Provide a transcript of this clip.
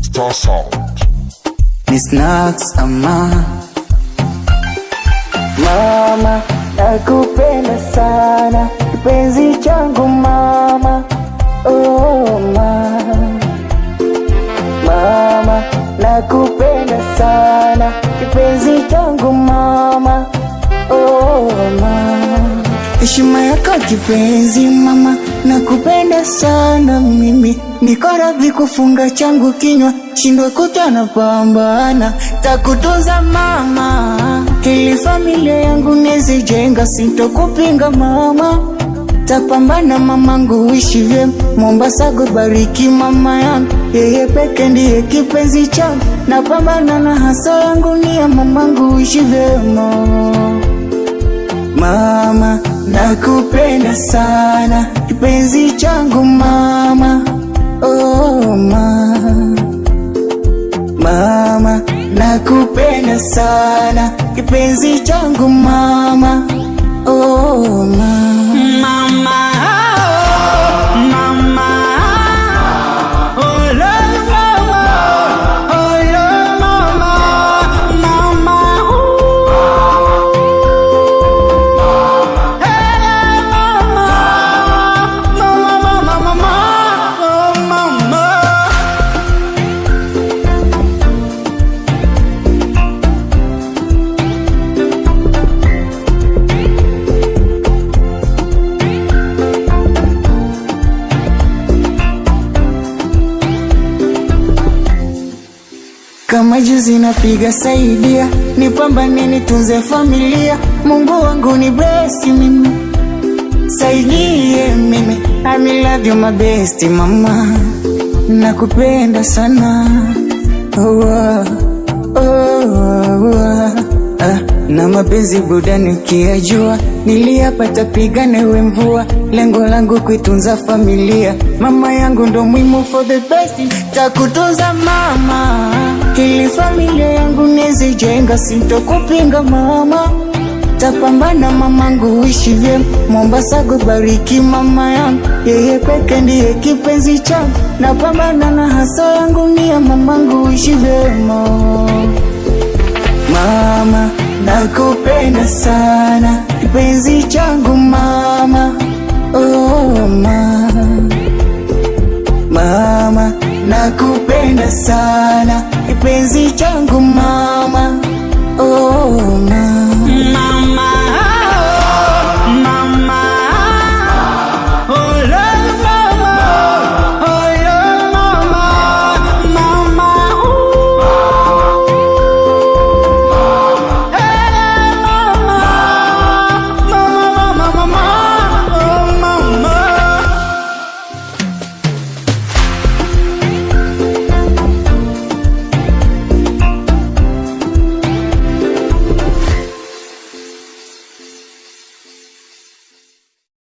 Star Sound. Ni Snacks ama mama, nakupenda sana kipenzi changu mama. Oh mama, nakupenda sana kipenzi changu mama. Oh mama, heshima yako kipenzi mama, nakupenda sana mimi. Niko radhi kufunga changu kinywa, shindwe kutana pambana, takutunza mama, ili familia yangu nizijenga, sintokupinga mama. Tapambana mamangu uishi vyema, Mombasa kubariki mama yangu, yeye peke ndiye kipenzi changu. Napambana na hasa yangu ni ya mamangu uishi vyema. Mama, nakupenda sana kipenzi changu mama. Oh mama, nakupenda sana kipenzi changu mama. Oh mama. Kama juzi napiga saidia, nipambane nitunze familia. Mungu wangu ni best mimi, saidie mimi. I love you my best mama, nakupenda sana. Na mapenzi burudani ukiyajua, niliyapata pigane we mvua. Lengo langu kuitunza familia, mama yangu ndo muhimu for the best. Takutunza mama, ili familia yangu nizijenga, sintokupinga mama. Tapambana mamangu uishi vyema, Mombasa kubariki mama yangu, yeye peke ndiye kipenzi changu. Napambana na hasa yangu ni ya mamangu uishi vyema. Mama, nakupenda sana kipenzi changu mama. Oh mama, nakupenda sana kipenzi changu mama.